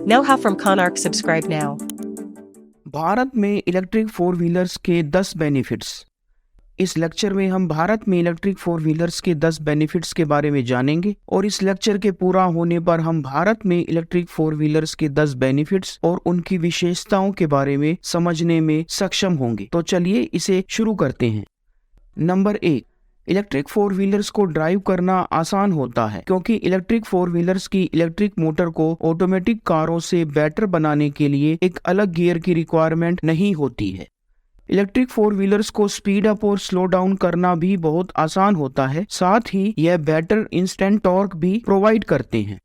Know how from Conarch. Subscribe now. Bharat में electric four wheelers के 10 benefits. इस lecture में हम भारत में इलेक्ट्रिक फोर व्हीलर्स के 10 बेनिफिट्स के बारे में जानेंगे और इस लेक्चर के पूरा होने पर हम भारत में इलेक्ट्रिक फोर व्हीलर्स के 10 बेनिफिट्स और उनकी विशेषताओं के बारे में समझने में सक्षम होंगे। तो चलिए इसे शुरू करते हैं। नंबर 1, इलेक्ट्रिक फोर व्हीलर्स को ड्राइव करना आसान होता है क्योंकि इलेक्ट्रिक फोर व्हीलर्स की इलेक्ट्रिक मोटर को ऑटोमेटिक कारों से बेटर बनाने के लिए एक अलग गियर की रिक्वायरमेंट नहीं होती है। इलेक्ट्रिक फोर व्हीलर्स को स्पीड अप और स्लो डाउन करना भी बहुत आसान होता है, साथ ही यह बेटर इंस्टेंट टॉर्क भी प्रोवाइड करते हैं।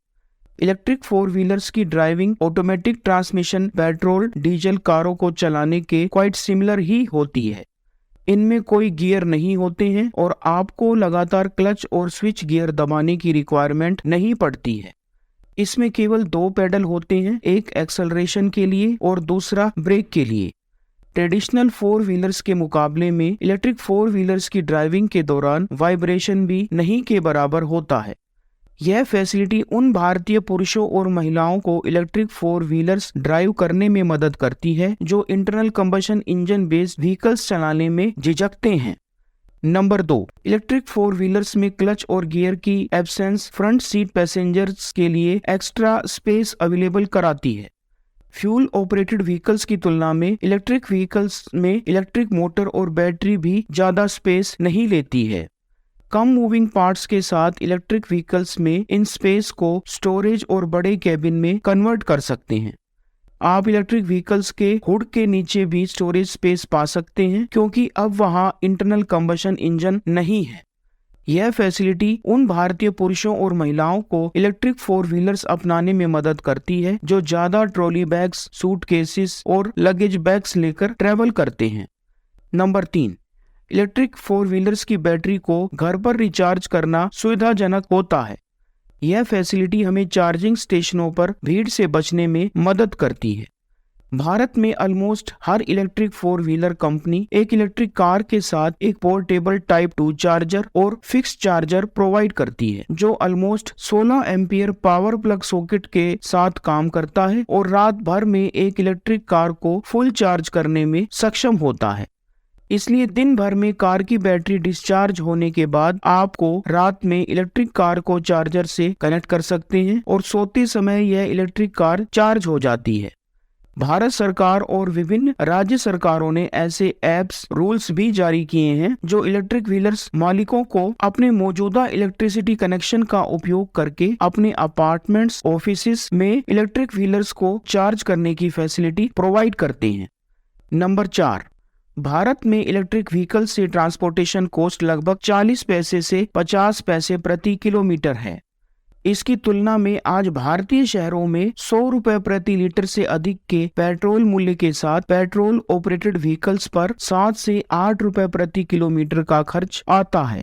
इलेक्ट्रिक फोर व्हीलर्स की driving automatic transmission petrol diesel कारों को चलाने के क्वाइट सिमिलर ही होती है। इनमें कोई गियर नहीं होते हैं और आपको लगातार क्लच और स्विच गियर दबाने की रिक्वायरमेंट नहीं पड़ती है। इसमें केवल 2 पेडल होते हैं, एक एक्सेलरेशन के लिए और दूसरा ब्रेक के लिए। ट्रेडिशनल फोर व्हीलर्स के मुकाबले में इलेक्ट्रिक फोर व्हीलर्स की ड्राइविंग के दौरान वाइब्रेशन भी नहीं के बराबर होता है। यह फैसिलिटी उन भारतीय पुरुषों और महिलाओं को इलेक्ट्रिक फोर व्हीलर्स ड्राइव करने में मदद करती है जो internal combustion engine based vehicles चलाने में झिझकते हैं। नंबर 2, इलेक्ट्रिक फोर व्हीलर्स में क्लच और गियर की एब्सेंस फ्रंट सीट पैसेंजर्स के लिए एक्स्ट्रा स्पेस अवेलेबल कराती है। फ्यूल ऑपरेटेड व्हीकल्स की तुलना में इलेक्ट्रिक व्हीकल्स में इलेक्ट्रिक मोटर और बैटरी भी ज्यादा स्पेस नहीं लेती है। कम मूविंग पार्ट्स के साथ इलेक्ट्रिक व्हीकल्स में इन स्पेस को स्टोरेज और बड़े कैबिन में कन्वर्ट कर सकते हैं। आप इलेक्ट्रिक व्हीकल्स के हुड के नीचे भी स्टोरेज स्पेस पा सकते हैं क्योंकि अब वहां इंटरनल कंबशन इंजन नहीं है। यह फैसिलिटी उन भारतीय पुरुषों और महिलाओं को इलेक्ट्रिक फोर व्हीलर्स अपनाने में मदद करती है जो ज्यादा ट्रॉली बैग्स, सूटकेसेस और लगेज बैग्स लेकर ट्रेवल करते हैं। नंबर 3, इलेक्ट्रिक फोर व्हीलर्स की बैटरी को घर पर रिचार्ज करना सुविधाजनक होता है। यह फैसिलिटी हमें चार्जिंग स्टेशनों पर भीड़ से बचने में मदद करती है। भारत में ऑलमोस्ट हर इलेक्ट्रिक फोर व्हीलर कंपनी एक इलेक्ट्रिक कार के साथ एक पोर्टेबल टाइप 2 चार्जर और फिक्स चार्जर प्रोवाइड करती है जो almost 16 ampere power plug socket के साथ काम करता है और रात भर में एक इलेक्ट्रिक कार को फुल चार्ज करने में सक्षम होता है। इसलिए दिन भर में कार की बैटरी डिस्चार्ज होने के बाद आपको रात में इलेक्ट्रिक कार को चार्जर से कनेक्ट कर सकते हैं और सोते समय यह इलेक्ट्रिक कार चार्ज हो जाती है। भारत सरकार और विभिन्न राज्य सरकारों ने ऐसे एप्स रूल्स भी जारी किए हैं जो इलेक्ट्रिक व्हीलर्स मालिकों को अपने मौजूदा इलेक्ट्रिसिटी कनेक्शन का उपयोग करके अपने अपार्टमेंट्स, ऑफिसेस में इलेक्ट्रिक व्हीलर्स को चार्ज करने की फैसिलिटी प्रोवाइड करते हैं। नंबर 4, भारत में इलेक्ट्रिक व्हीकल से ट्रांसपोर्टेशन कॉस्ट लगभग 40 पैसे से 50 पैसे प्रति किलोमीटर है। इसकी तुलना में आज भारतीय शहरों में 100 रुपए प्रति लीटर से अधिक के पेट्रोल मूल्य के साथ पेट्रोल ऑपरेटेड व्हीकल्स पर 7 से 8 रुपए प्रति किलोमीटर का खर्च आता है।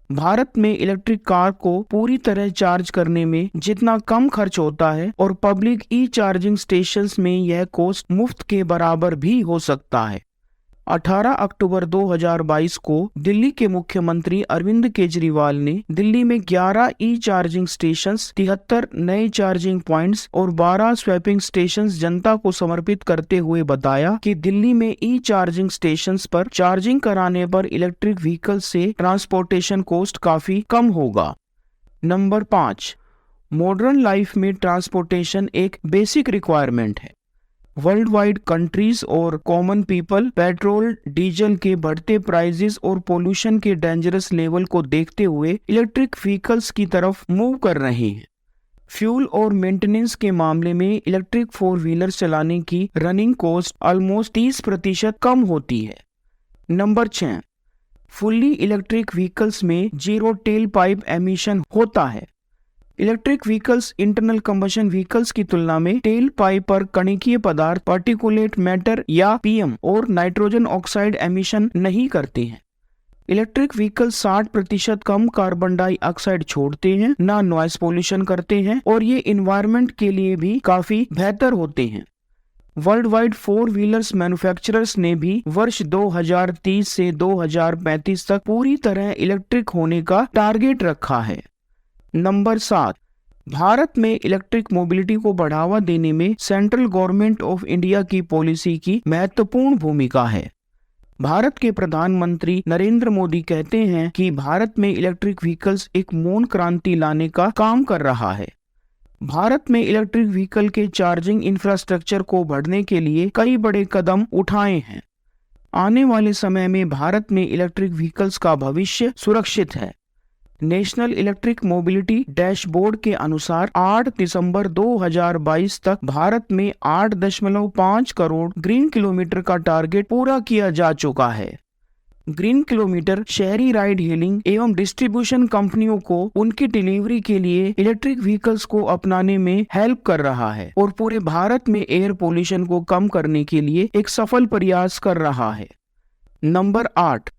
भारत में इलेक्ट्रिक कार को पूरी तरह चार्ज करने में जितना कम खर्च होता है और पब्लिक ई चार्जिंग स्टेशंस में यह कॉस्ट मुफ्त के बराबर भी हो सकता है। 18 अक्टूबर 2022 को दिल्ली के मुख्यमंत्री अरविंद केजरीवाल ने दिल्ली में 11 ई चार्जिंग स्टेशंस, 73 नए चार्जिंग पॉइंट्स और 12 स्वैपिंग स्टेशंस जनता को समर्पित करते हुए बताया कि दिल्ली में ई चार्जिंग स्टेशंस पर चार्जिंग कराने पर इलेक्ट्रिक व्हीकल से ट्रांसपोर्टेशन कॉस्ट काफी कम होगा। नंबर 5, मॉडर्न लाइफ में ट्रांसपोर्टेशन एक बेसिक रिक्वायरमेंट है। वर्ल्ड वाइड कंट्रीज और कॉमन पीपल पेट्रोल डीजल के बढ़ते प्राइसेस और पोल्यूशन के डेंजरस लेवल को देखते हुए इलेक्ट्रिक व्हीकल्स की तरफ मूव कर रहे हैं। फ्यूल और मेंटेनेंस के मामले में इलेक्ट्रिक फोर व्हीलर चलाने की रनिंग कॉस्ट ऑलमोस्ट 30% कम होती है। नंबर 6, फुल्ली इलेक्ट्रिक व्हीकल्स में जीरो टेल पाइप एमिशन होता है। Electric vehicles internal combustion vehicles की तुलना में टेल पाइप पर कणिकीय पदार्थ, पार्टिकुलेट मैटर या पीएम और नाइट्रोजन ऑक्साइड एमिशन नहीं करते हैं। इलेक्ट्रिक व्हीकल 60% कम कार्बन डाइऑक्साइड छोड़ते हैं, ना नॉइस पोल्यूशन करते हैं और ये इन्वायरमेंट के लिए भी काफी बेहतर होते हैं। World wide four wheelers manufacturers ने भी वर्ष 2030 से 2035 तक पूरी तरह इलेक्ट्रिक होने का टारगेट रखा है। नंबर 7, भारत में इलेक्ट्रिक मोबिलिटी को बढ़ावा देने में सेंट्रल गवर्नमेंट ऑफ इंडिया की पॉलिसी की महत्वपूर्ण भूमिका है। भारत के प्रधानमंत्री नरेंद्र मोदी कहते हैं कि भारत में इलेक्ट्रिक व्हीकल्स एक मौन क्रांति लाने का काम कर रहा है। भारत में इलेक्ट्रिक व्हीकल के चार्जिंग इंफ्रास्ट्रक्चर को बढ़ाने के लिए कई बड़े कदम उठाए हैं। आने वाले समय में भारत में इलेक्ट्रिक व्हीकल्स का भविष्य सुरक्षित है। नेशनल इलेक्ट्रिक मोबिलिटी डैशबोर्ड के अनुसार 8 दिसंबर 2022 तक भारत में 8.5 करोड़ ग्रीन किलोमीटर का टारगेट पूरा किया जा चुका है। ग्रीन किलोमीटर शहरी राइड हेलिंग एवं डिस्ट्रीब्यूशन कंपनियों को उनकी डिलीवरी के लिए इलेक्ट्रिक व्हीकल्स को अपनाने में हेल्प कर रहा है और पूरे भारत में एयर पोल्यूशन को कम करने के लिए एक सफल प्रयास कर रहा है। नंबर 8,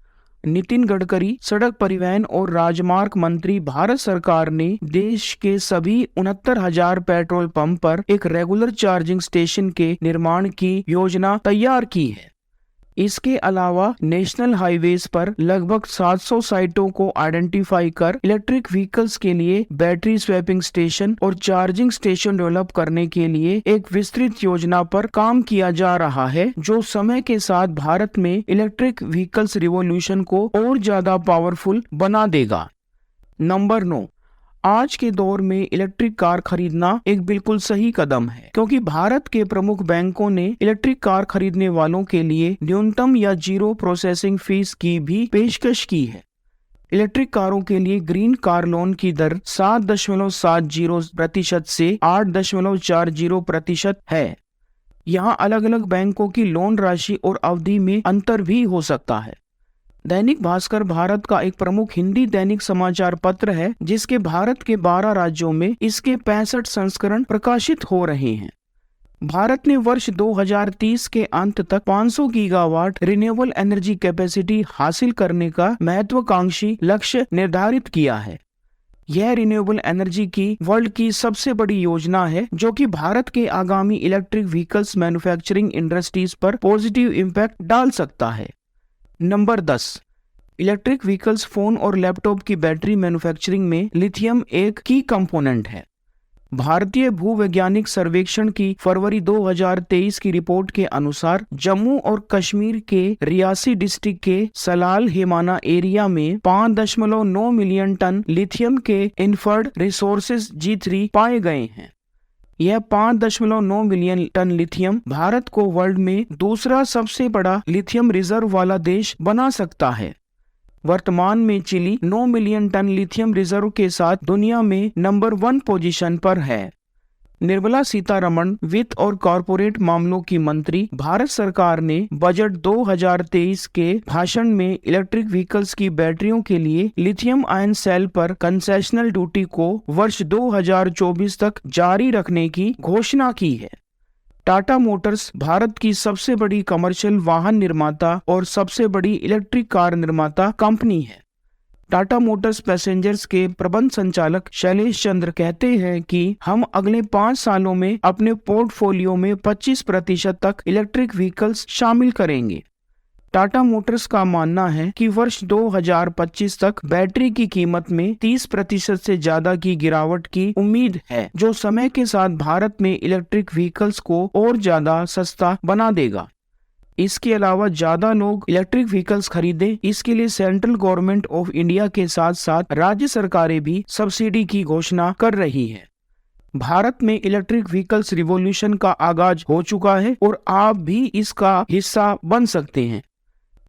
नितिन गडकरी सड़क परिवहन और राजमार्ग मंत्री। भारत सरकार ने देश के सभी 69,000 पेट्रोल पंप पर एक रेगुलर चार्जिंग स्टेशन के निर्माण की योजना तैयार की है। इसके अलावा नेशनल हाईवेज पर लगभग 700 साइटों को आइडेंटिफाई कर इलेक्ट्रिक व्हीकल्स के लिए बैटरी स्वैपिंग स्टेशन और चार्जिंग स्टेशन डेवलप करने के लिए एक विस्तृत योजना पर काम किया जा रहा है, जो समय के साथ भारत में इलेक्ट्रिक व्हीकल्स रिवॉल्यूशन को और ज्यादा पावरफुल बना देगा। नंबर 9, आज के दौर में इलेक्ट्रिक कार खरीदना एक बिल्कुल सही कदम है, क्योंकि भारत के प्रमुख बैंकों ने इलेक्ट्रिक कार खरीदने वालों के लिए न्यूनतम या जीरो प्रोसेसिंग फीस की भी पेशकश की है। इलेक्ट्रिक कारों के लिए ग्रीन कार लोन की दर 7.70% से 8.40% है। यहाँ अलग अलग बैंकों की लोन राशि और अवधि में अंतर भी हो सकता है। दैनिक भास्कर भारत का एक प्रमुख हिंदी दैनिक समाचार पत्र है, जिसके भारत के 12 राज्यों में इसके 65 संस्करण प्रकाशित हो रहे हैं। भारत ने वर्ष 2030 के अंत तक 500 गीगावाट रिन्यूएबल एनर्जी कैपेसिटी हासिल करने का महत्वाकांक्षी लक्ष्य निर्धारित किया है। यह रिन्यूएबल एनर्जी की वर्ल्ड की सबसे बड़ी योजना है, जो कि भारत के आगामी इलेक्ट्रिक व्हीकल्स मैन्युफैक्चरिंग इंडस्ट्रीज पर पॉजिटिव इम्पैक्ट डाल सकता है। नंबर 10, इलेक्ट्रिक व्हीकल्स, फोन और लैपटॉप की बैटरी मैन्युफैक्चरिंग में लिथियम एक की कंपोनेंट है। भारतीय भूवैज्ञानिक सर्वेक्षण की फरवरी 2023 की रिपोर्ट के अनुसार जम्मू और कश्मीर के रियासी डिस्ट्रिक्ट के सलाल हेमाना एरिया में 5.9 मिलियन टन लिथियम के इन्फर्ड रिसोर्सेज G3 पाए गए हैं। यह 5.9 मिलियन टन लिथियम भारत को वर्ल्ड में दूसरा सबसे बड़ा लिथियम रिजर्व वाला देश बना सकता है। वर्तमान में Chile 9 million ton lithium reserve के साथ दुनिया में नंबर 1 पोजीशन पर है। निर्मला सीतारमण वित्त और कॉरपोरेट मामलों की मंत्री, भारत सरकार ने बजट 2023 के भाषण में इलेक्ट्रिक व्हीकल्स की बैटरियों के लिए लिथियम आयन सेल पर कंसेशनल ड्यूटी को वर्ष 2024 तक जारी रखने की घोषणा की है। टाटा मोटर्स भारत की सबसे बड़ी कमर्शियल वाहन निर्माता और सबसे बड़ी इलेक्ट्रिक कार निर्माता कंपनी है। टाटा मोटर्स पैसेंजर्स के प्रबंध संचालक शैलेश चंद्र कहते हैं कि हम अगले 5 सालों में अपने पोर्टफोलियो में 25% तक इलेक्ट्रिक व्हीकल्स शामिल करेंगे। टाटा मोटर्स का मानना है कि वर्ष 2025 तक बैटरी की कीमत में 30% से ज्यादा की गिरावट की उम्मीद है, जो समय के साथ भारत में इलेक्ट्रिक व्हीकल्स को और ज्यादा सस्ता बना देगा। इसके अलावा ज्यादा लोग इलेक्ट्रिक व्हीकल्स खरीदें, इसके लिए सेंट्रल गवर्नमेंट ऑफ इंडिया के साथ साथ राज्य सरकारें भी सब्सिडी की घोषणा कर रही है। भारत में इलेक्ट्रिक व्हीकल्स रिवॉल्यूशन का आगाज हो चुका है और आप भी इसका हिस्सा बन सकते हैं।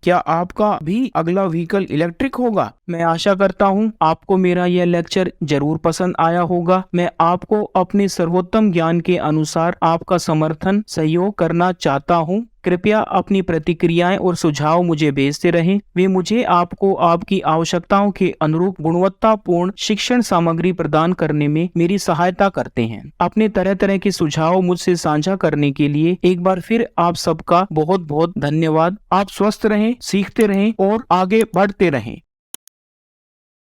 क्या आपका भी अगला व्हीकल इलेक्ट्रिक होगा? मैं आशा करता हूं आपको मेरा यह लेक्चर जरूर पसंद आया होगा। मैं आपको अपने सर्वोत्तम ज्ञान के अनुसार आपका समर्थन सहयोग करना चाहता हूं। कृपया अपनी प्रतिक्रियाएं और सुझाव मुझे भेजते रहें। वे मुझे आपको आपकी आवश्यकताओं के अनुरूप गुणवत्तापूर्ण शिक्षण सामग्री प्रदान करने में मेरी सहायता करते हैं। अपने तरह तरह के सुझाव मुझसे साझा करने के लिए एक बार फिर आप सबका बहुत बहुत धन्यवाद। आप स्वस्थ रहें, सीखते रहें और आगे बढ़ते रहें।